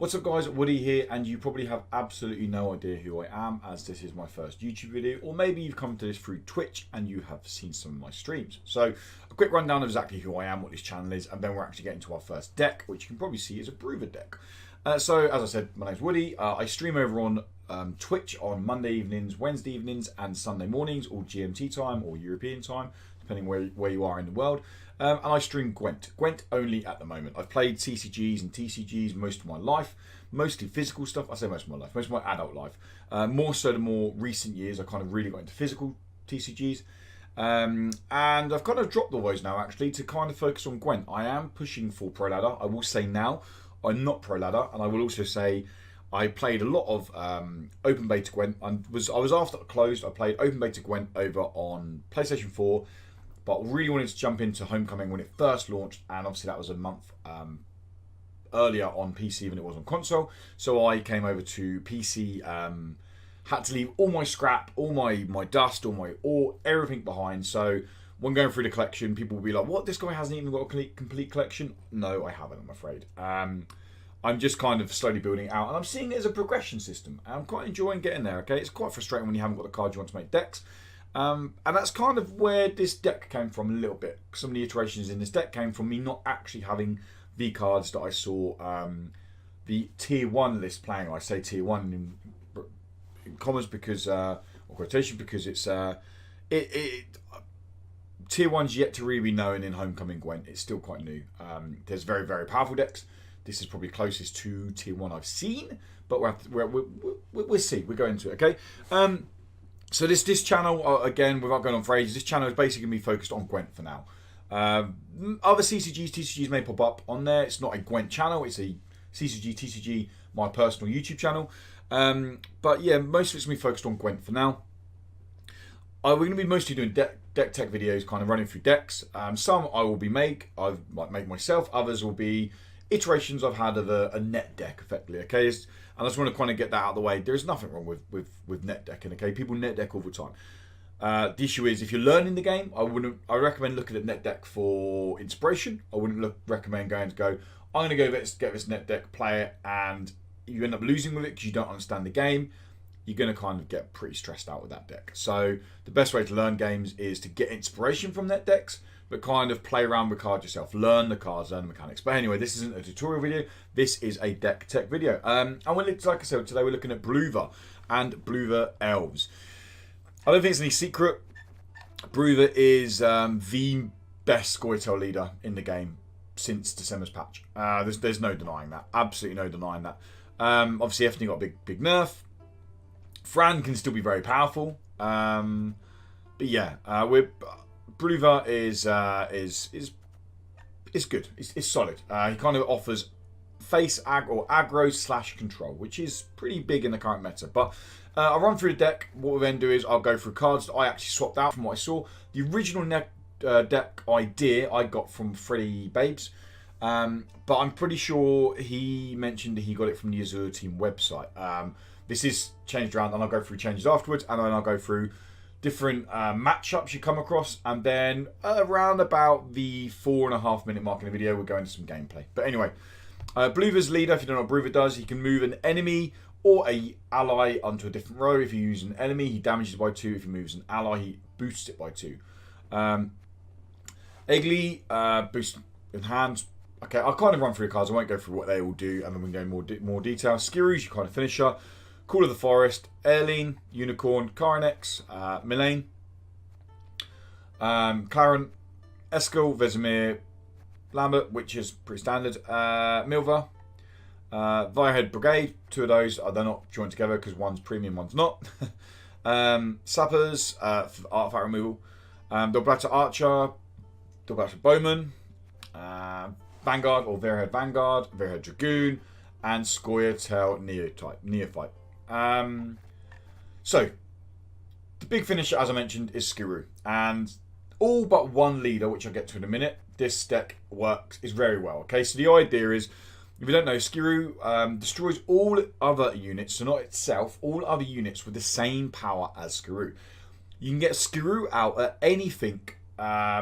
What's up guys, Woody here, and you probably have absolutely no idea who I am as this is my first YouTube video, or maybe you've come to this through Twitch and you have seen some of my streams. So a quick rundown of exactly who I am, what this channel is, and then we're actually getting to our first deck, which you can probably see is a Brouver deck. So as I said, my name's Woody. I stream over on Twitch on Monday evenings, Wednesday evenings, and Sunday mornings, all GMT time or European time, depending where you are in the world. And I stream Gwent only at the moment. I've played CCGs and TCGs most of my life, mostly physical stuff. I say most of my life, most of my adult life. More so the more recent years, I kind of really got into physical TCGs. And I've kind of dropped all those now actually to kind of focus on Gwent. I am pushing for Pro Ladder. I will say now, I'm not Pro Ladder, and I will also say I played a lot of open beta Gwent. I was after it closed. I played open beta Gwent over on PlayStation 4. But really wanted to jump into Homecoming when it first launched, and obviously that was a month earlier on PC than it was on console. So I came over to PC, had to leave all my scrap, all my dust, all my ore, everything behind. So when going through the collection, people will be like, what, this guy hasn't even got a complete collection? No, I haven't, I'm afraid. I'm just kind of slowly building it out, and I'm seeing it as a progression system. I'm quite enjoying getting there, okay? It's quite frustrating when you haven't got the cards you want to make decks. And that's kind of where this deck came from a little bit. Some of the iterations in this deck came from me not actually having the cards that I saw the tier 1 list playing. I say tier 1 in commas because, or quotation, because it's tier 1's yet to really be known in Homecoming Gwent. It's still quite new. There's very, very powerful decks. This is probably closest to tier 1 I've seen, but we'll see. We'll go into it, okay? So this channel, again, without going on for ages, this channel is basically going to be focused on Gwent for now. Other CCGs, TCGs may pop up on there. It's not a Gwent channel. It's a CCG, TCG, my personal YouTube channel. But yeah, most of it's going to be focused on Gwent for now. We're going to be mostly doing deck tech videos, kind of running through decks. Some I will be I might make myself. Others will be iterations I've had of a net deck, effectively. Okay, and I just want to kind of get that out of the way. There's nothing wrong with net decking. Okay, people net deck all the time. The issue is if you're learning the game, I recommend looking at net deck for inspiration. I wouldn't recommend going to go, I'm going to go get this net deck, play it, and you end up losing with it because you don't understand the game. You're going to kind of get pretty stressed out with that deck. So the best way to learn games is to get inspiration from net decks, but kind of play around with cards yourself. Learn the cards, learn the mechanics. But anyway, this isn't a tutorial video. This is a deck tech video. And like I said, today we're looking at Brouver and Brouver Elves. I don't think it's any secret. Brouver is the best Scoia'tael leader in the game since December's patch. There's no denying that. Absolutely no denying that. Obviously, Ethne got a big nerf. Fran can still be very powerful. But yeah, Brouver is good. It's solid. He kind of offers face aggro / control, which is pretty big in the current meta. But I'll run through the deck. What we'll then do is I'll go through cards that I actually swapped out from what I saw. The original deck idea I got from Freddy Babes, but I'm pretty sure he mentioned he got it from the Azure Team website. This is changed around, and I'll go through changes afterwards, and then I'll go through different matchups you come across, and then around about the 4.5 minute mark in the video, we'll go into some gameplay. But anyway, Brouver's leader, if you don't know what Brouver does, he can move an enemy or a ally onto a different row. If you use an enemy, he damages it by 2. If he moves an ally, he boosts it by 2. Egli, boost in hands. Okay, I'll kind of run through the cards. I won't go through what they all do, and then we can go in more detail. Skiru's your kind of finisher. Call of the Forest, Airline, Unicorn, Caranex, Milane, Clarent, Eskel, Vesemir, Lambert, which is pretty standard, Milva, Virehead Brigade. 2 of those, they're not joined together because one's premium, one's not. Sappers, for artifact removal, Dogblatter Archer, Dogblatter Bowman, Vanguard or Virehead Vanguard, Virehead Dragoon, and Scoia'tael Neophyte. So the big finisher, as I mentioned, is Skiru, and all but one leader, which I'll get to in a minute. This deck is very well. Okay, so the idea is, if you don't know, Skiru destroys all other units, so not itself, all other units with the same power as Skiru. You can get Skiru out at anything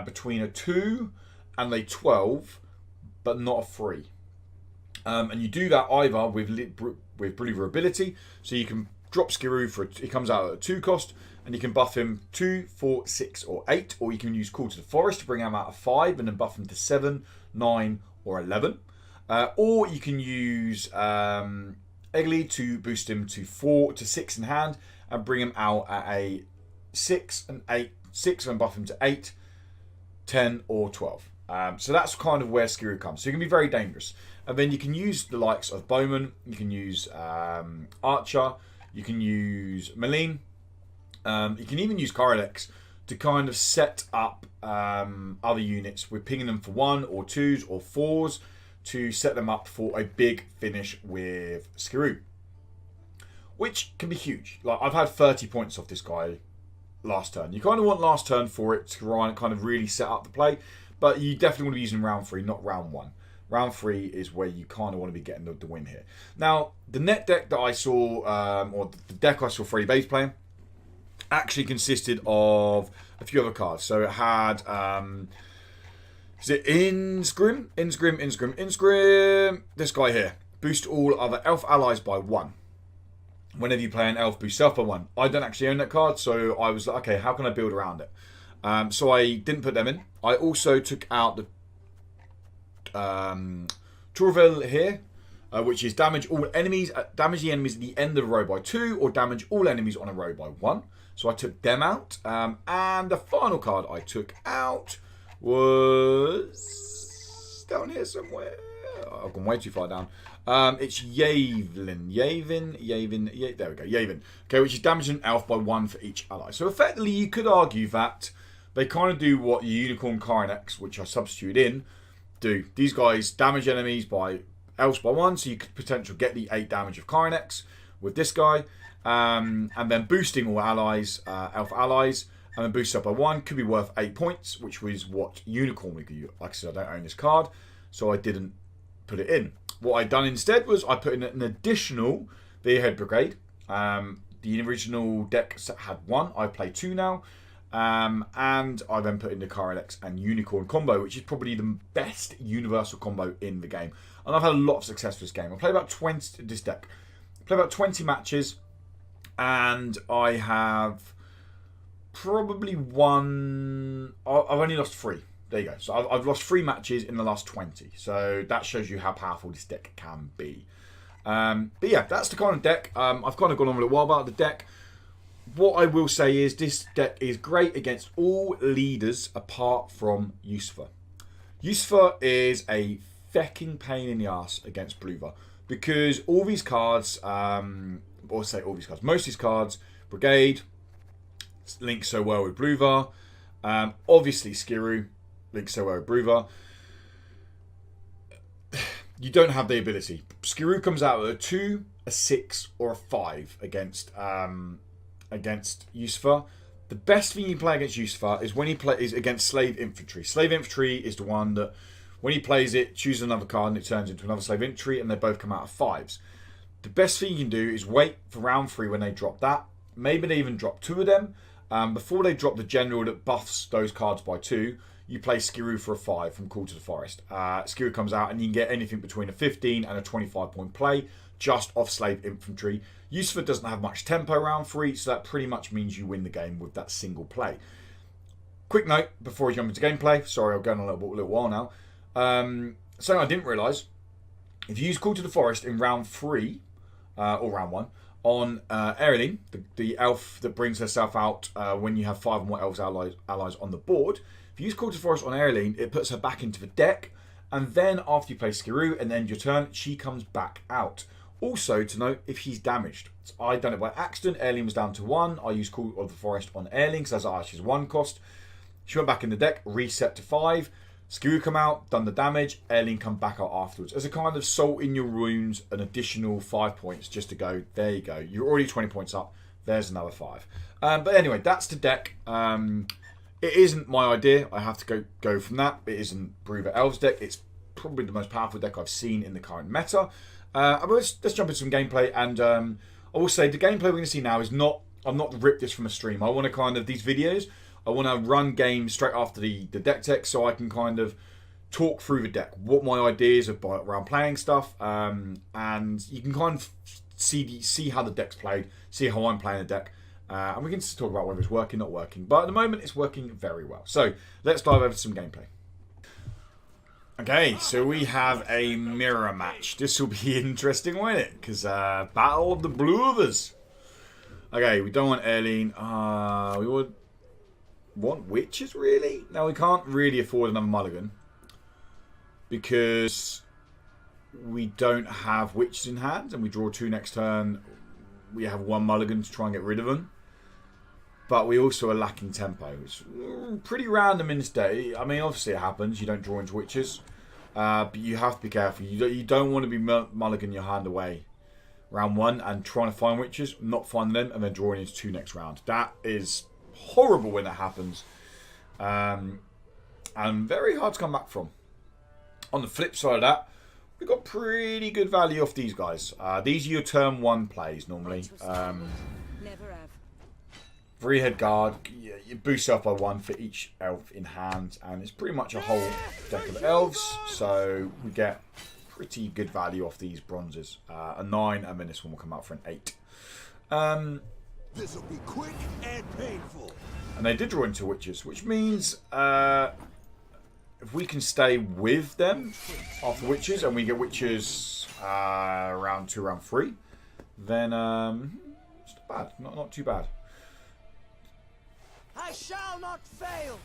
between a 2 and a 12, but not a 3. And you do that either with Brouver ability, so you can drop Skiroo for he comes out at a 2 cost, and you can buff him 2, 4, 6, or 8, or you can use Call to the Forest to bring him out of 5 and then buff him to 7, 9, or 11. Or you can use Eggly to boost him to 4 to 6 in hand and bring him out at a 6 and 8, 6 and buff him to 8, 10, or 12. So that's kind of where Skiroo comes. So you can be very dangerous. And then you can use the likes of Bowman, you can use Archer, you can use Maline, you can even use Kyrielex to kind of set up other units. We're pinging them for 1 or 2s or 4s to set them up for a big finish with Skiroo, which can be huge. Like, I've had 30 points off this guy last turn. You kind of want last turn for it to kind of really set up the play, but you definitely want to be using round 3, not round 1. Round 3 is where you kind of want to be getting the win here. Now, the net deck that I saw, or the deck I saw Freddie Bates playing, actually consisted of a few other cards. So it had, is it Insgrim? This guy here. Boost all other elf allies by 1. Whenever you play an elf, boost self by 1. I don't actually own that card, so I was like, okay, how can I build around it? So I didn't put them in. I also took out the Brouver here, which is damage all enemies, damage the enemies at the end of a row by 2, or damage all enemies on a row by 1. So I took them out, and the final card I took out was down here somewhere. I've gone way too far down. It's Yavin. There we go, Yavin. Okay, which is damaging an elf by 1 for each ally. So effectively, you could argue that they kind of do what Unicorn Kyrielex, which I substituted in, do. These guys damage enemies by elves by 1, so you could potentially get the 8 damage of Kyrielex with this guy, and then boosting all allies, elf allies, and then boost up by 1 could be worth 8 points, which was what Unicorn we could use. Like I said, I don't own this card, so I didn't put it in. What I'd done instead was I put in an additional Beerhead Brigade. The original deck had 1. I play 2 now. And I then put in the Kyrielex and Unicorn combo, which is probably the best universal combo in the game. And I've had a lot of success with this game. I played about 20 this deck. I played about 20 matches, and I have probably won. I've only lost 3. There you go. So I've lost 3 matches in the last 20. So that shows you how powerful this deck can be. But yeah, that's the kind of deck. I've kind of gone on a little while about the deck. What I will say is this deck is great against all leaders apart from Yusufa. Yusufa is a fecking pain in the ass against Brouver because all these cards, most of these cards, Brigade, links so well with Brouver. Obviously, Skiroo links so well with Brouver. You don't have the ability. Skiroo comes out with a 2, a 6, or a 5 against Yusufa. The best thing you play against Yusufa is when he plays against Slave Infantry. Slave Infantry is the one that, when he plays it, chooses another card and it turns into another Slave Infantry, and they both come out of 5s. The best thing you can do is wait for round 3 when they drop that. Maybe they even drop 2 of them. Before they drop the general that buffs those cards by 2, you play Skiroo for a 5 from Call to the Forest. Skiroo comes out and you can get anything between a 15 and a 25 point play just off Slave Infantry. Yusufa doesn't have much tempo round 3, so that pretty much means you win the game with that single play. Quick note before we jump into gameplay. Sorry, I'm going on a little while now. Something I didn't realise. If you use Call to the Forest in round 3, or round 1, on Aeroline, the elf that brings herself out when you have 5 or more elves allies on the board, if you use Call to the Forest on Aeroline, it puts her back into the deck, and then after you play Skiroo and end your turn, she comes back out. Also, to note, if she's damaged. So I done it by accident. Airling was down to 1. I used Call of the Forest on Airling, so that's she's 1 cost. She went back in the deck, reset to 5. Skiroo come out, done the damage. Airling come back out afterwards. As a kind of salt in your wounds, an additional 5 points just to go, there you go. You're already 20 points up. There's another 5. But anyway, that's the deck. It isn't my idea. I have to go from that. It isn't Brouver Elves deck. It's probably the most powerful deck I've seen in the current meta. Let's jump into some gameplay, and I will say the gameplay we're going to see now is not. I'm not ripped this from a stream. I want to kind of these videos. I want to run games straight after the deck tech, so I can kind of talk through the deck, what my ideas are around playing stuff, and you can kind of see how the deck's played, see how I'm playing the deck, and we can just talk about whether it's working, not working. But at the moment, it's working very well. So let's dive over to some gameplay. Okay, so we have a mirror match. This will be interesting, won't it? Because Battle of the Bluevers. Okay, we don't want Erling. We would want witches, really? Now, we can't really afford another mulligan because we don't have witches in hand, and we draw 2 next turn. We have 1 mulligan to try and get rid of them. But we also are lacking tempo. It's pretty random in this day. I mean, obviously it happens. You don't draw into witches. But you have to be careful. You don't want to be mulligan your hand away round 1 and trying to find witches, not finding them, and then drawing into 2 next round. That is horrible when that happens. And very hard to come back from. On the flip side of that, we've got pretty good value off these guys. These are your turn 1 plays normally. 3-head guard, you boost up by 1 for each elf in hand, and it's pretty much a whole deck of elves, so we get pretty good value off these bronzes. A 9, and then this one will come out for an 8. This will be quick and painful. And they did draw into witches, which means if we can stay with them after witches, and we get witches round 2, round 3, then it's not bad, not too bad. I shall not fail.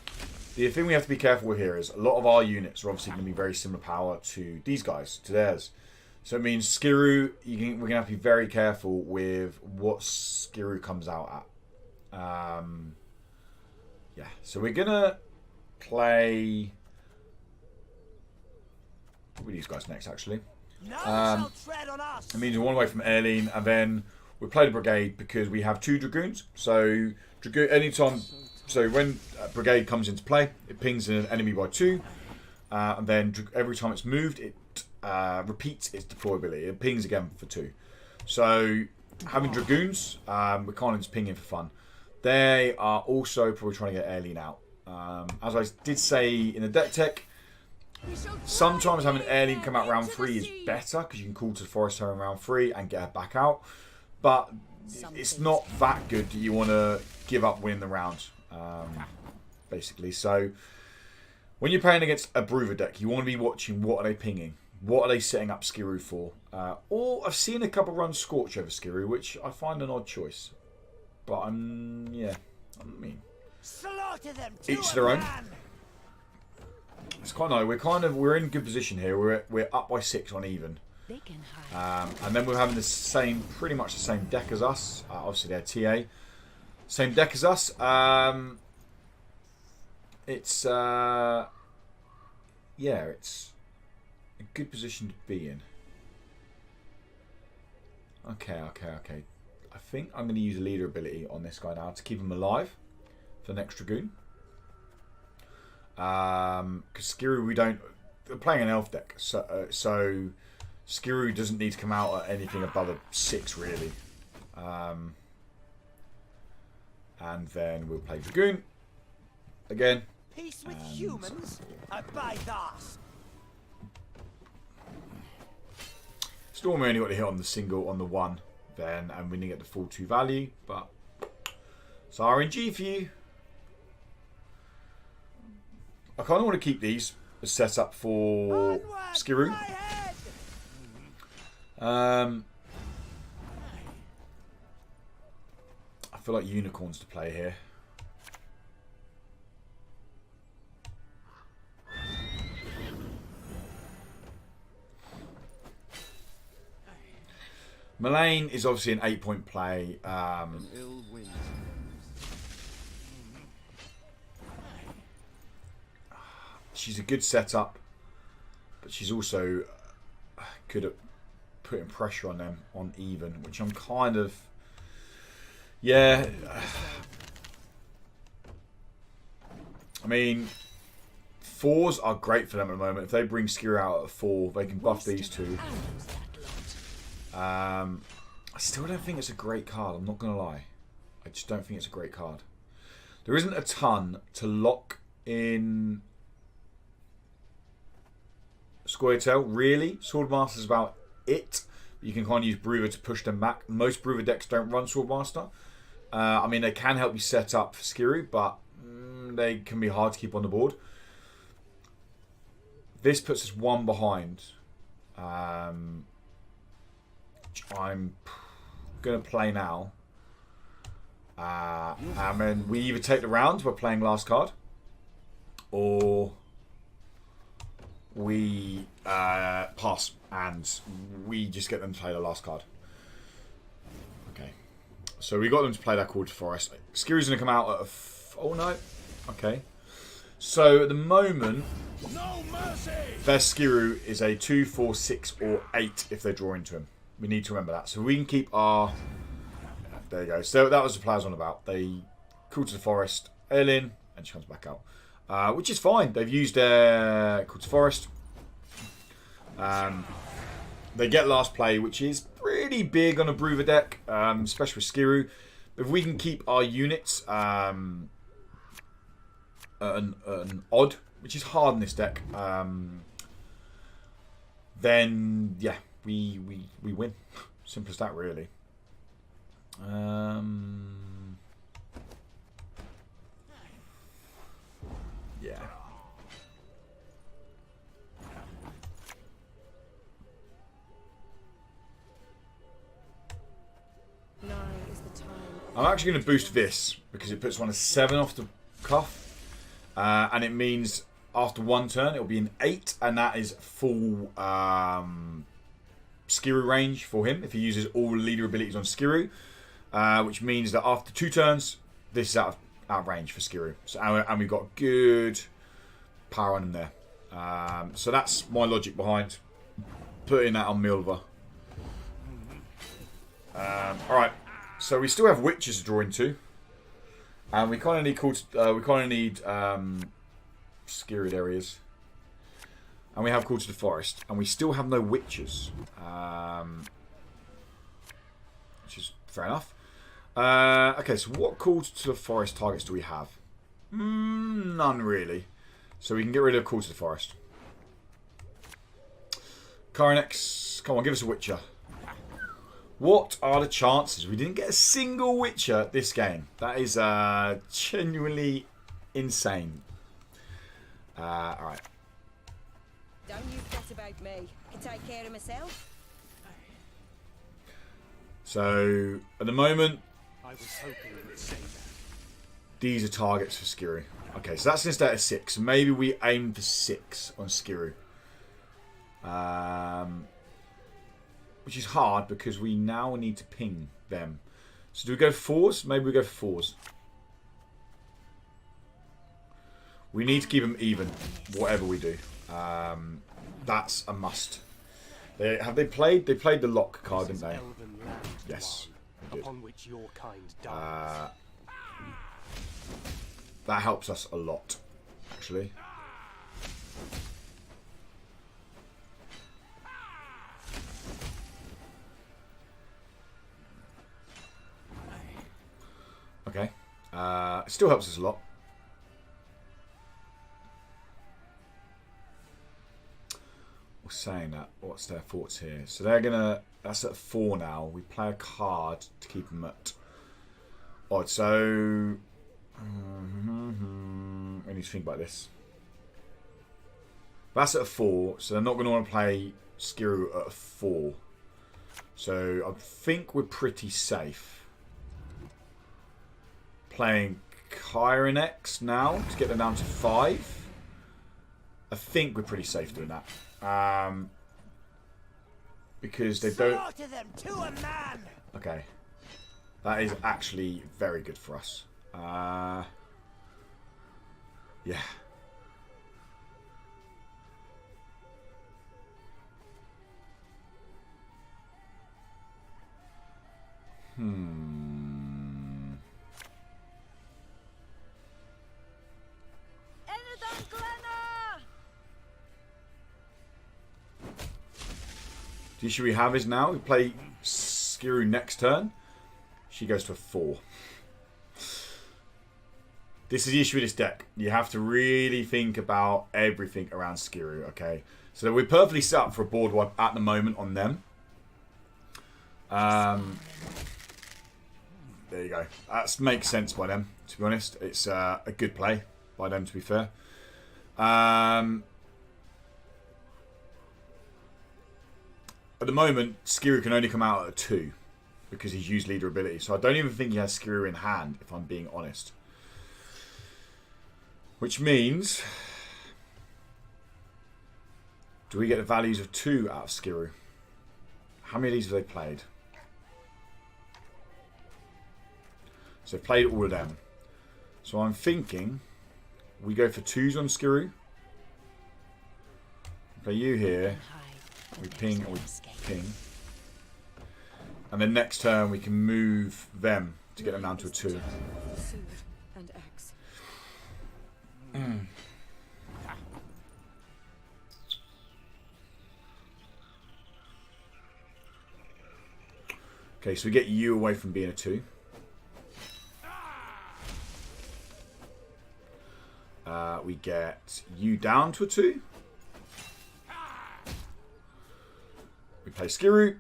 The thing we have to be careful with here is a lot of our units are obviously going to be very similar power to these guys, to theirs. So it means Skiru, we're going to have to be very careful with what Skiru comes out at. Yeah, so we're going to play with these guys next, actually. It means we're 1 away from Erling, and then we play the Brigade because we have 2 Dragoons. So anytime, so when Brigade comes into play, it pings an enemy by 2, and then every time it's moved, it repeats its deployability. It pings again for 2. So having Dragoons, we're kind of just pinging for fun. They are also probably trying to get Erling out. As I did say in the deck tech, sometimes having Erling come out round 3 is better because you can call to the Forest Home round 3 and get her back out. But it's not that good that you want to give up winning the round, basically. So when you're playing against a Brouver deck, you want to be watching what are they pinging, what are they setting up Skiru for. Or I've seen a couple run Scorch over Skiru, which I find an odd choice. But each their own. It's quite nice. We're in good position here. We're up by 6 on even. And then we're having pretty much the same deck as us. Obviously they're TA. Same deck as us. It's a good position to be in. Okay. I think I'm going to use a leader ability on this guy now to keep him alive for the next Dragoon. Because Skiru, we're playing an elf deck, so Skiru doesn't need to come out at anything above a 6 really. And then we'll play Dragoon again. Peace with humans, by that. Storm only got to hit on the single on the 1 then, and we didn't get the full 2 value, but it's RNG for you. I kind of want to keep these as set up for Skiru. I feel like unicorns to play here. Mullane is obviously an 8-point play. She's a good setup, but she's also good at putting pressure on them on even, which I'm kind of, yeah. I mean, 4s are great for them at the moment. If they bring Skiru out at a 4, they can buff these 2. I still don't think it's a great card, I'm not going to lie. I just don't think it's a great card. There isn't a ton to lock in Scoia'tael, really. Swordmaster's about it. You can kind of use Brouver to push them back. Most Brouver decks don't run Swordmaster. I mean, they can help you set up for Skiru, but they can be hard to keep on the board. This puts us one behind. I'm going to play now. And then we either take the round by playing last card, or we pass and we just get them to play the last card. Okay. So we got them to play that card for us. Skiru's going to come out at oh no. Okay. So at the moment, No mercy. best Skiru is a 2, 4, 6, or 8 if they draw into him. We need to remember that. So we can keep our... There you go. So that was the players on about. They call to the forest, Elin, and she comes back out. Which is fine. They've used their call to forest. They get last play, which is pretty big on a Brouver deck, especially with Skiru. If we can keep our units an odd, which is hard in this deck, then yeah, we win. Simple as that, really. Yeah. I'm actually going to boost this because it puts one as 7 off the cuff, and it means after one turn it will be an 8, and that is full Skiru range for him if he uses all leader abilities on Skiru, which means that after 2 turns this is out of range for Skiru. So, and we've got good power on him there. So that's my logic behind putting that on Milva. Alright, so we still have witches to draw into, and we kind of need Skirid areas, and we have called to the forest, and we still have no witches, which is fair enough. Okay, so what calls to the forest targets do we have? None really, so we can get rid of call to the forest. Coronex, come on, give us a witcher. What are the chances we didn't get a single witcher this game? That is genuinely insane. Alright. Don't you fret about me. I can take care of myself. So, at the moment, I was hoping you would say that. these are targets for Skiru. Okay, so that's instead of 6. So maybe we aim for 6 on Skiru. Which is hard because we now need to ping them. So do we go 4s? Maybe we go for 4s. We need to keep them even, whatever we do. That's a must. Have they played? They played the lock card, didn't they? Yes. They did. Upon which your kind dies. That helps us a lot, actually. Okay. It still helps us a lot. We're saying that. What's their thoughts here? So they're gonna. That's at 4 now. We play a card to keep them at odd. So we need to think about this. That's at 4, so they're not going to want to play Skiru at 4. So I think we're pretty safe. Playing Kyrenex now to get them down to 5. I think we're pretty safe doing that. Because they don't... Slaughter them to a man. Okay. That is actually very good for us. Yeah. The issue we have is now we play Skiru next turn. She goes to a 4. This is the issue with this deck. You have to really think about everything around Skiru, okay? So we're perfectly set up for a board wipe at the moment on them. There you go. That makes sense by them, to be honest. It's a good play by them, to be fair. At the moment, Skiru can only come out at a 2 because he's used leader ability. So I don't even think he has Skiru in hand, if I'm being honest. Which means... do we get the values of 2 out of Skiru? How many of these have they played? So they've played all of them. So I'm thinking we go for 2s on Skiru. Play you here. We ping and we ping. And then next turn we can move them to get them down to a 2. And X. Okay, so we get you away from being a 2. We get you down to a 2. We play Skiru.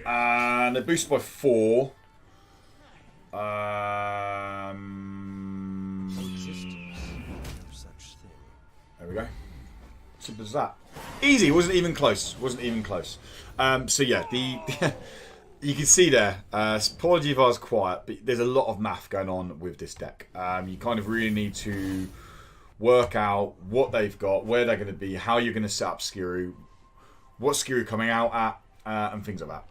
And they boost by 4. There we go. Simple as that. Easy. Wasn't even close. Wasn't even close. So yeah, the you can see there. Apology if I was quiet, but there's a lot of math going on with this deck. You kind of really need to work out what they've got, where they're going to be, how you're going to set up Skiru, what Skiru coming out at, and things like that.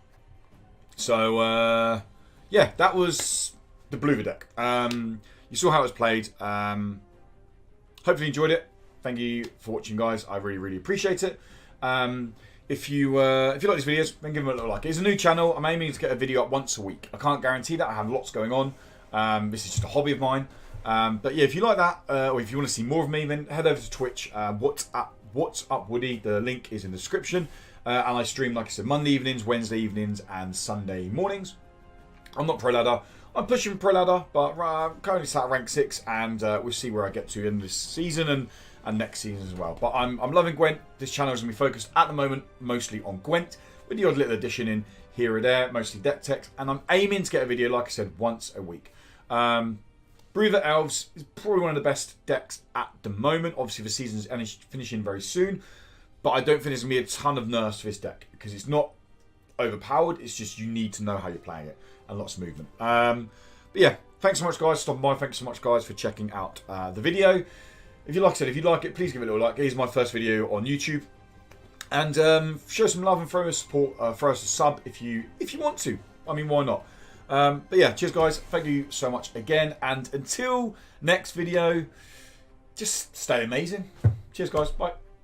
So yeah, that was the Brouver deck. You saw how it was played. Hopefully you enjoyed it. Thank you for watching, guys. I really, really appreciate it. If you like these videos, then give them a little like. It's a new channel. I'm aiming to get a video up once a week. I can't guarantee that. I have lots going on. This is just a hobby of mine. But yeah, if you like that, or if you want to see more of me, then head over to Twitch. What's up, Woody? The link is in the description. And I stream, like I said, Monday evenings, Wednesday evenings, and Sunday mornings. I'm not pro ladder. I'm pushing pro ladder, but I'm currently sat at rank 6, and we'll see where I get to in this season and next season as well. But I'm loving Gwent. This channel is going to be focused at the moment mostly on Gwent, with the odd little addition in here or there, mostly deck text. And I'm aiming to get a video, like I said, once a week. Brouver Elves is probably one of the best decks at the moment. Obviously, the season's finishing very soon. But I don't think there's going to be a ton of nerfs for this deck, because it's not overpowered. It's just you need to know how you're playing it, and lots of movement. But yeah, thanks so much, guys, for stopping by. Thanks so much, guys, for checking out the video. If you like it, please give it a little like. It is my first video on YouTube. And show some love and throw us support, throw us a sub if you want to. I mean, why not? But yeah, cheers, guys. Thank you so much again. And until next video, just stay amazing. Cheers, guys. Bye.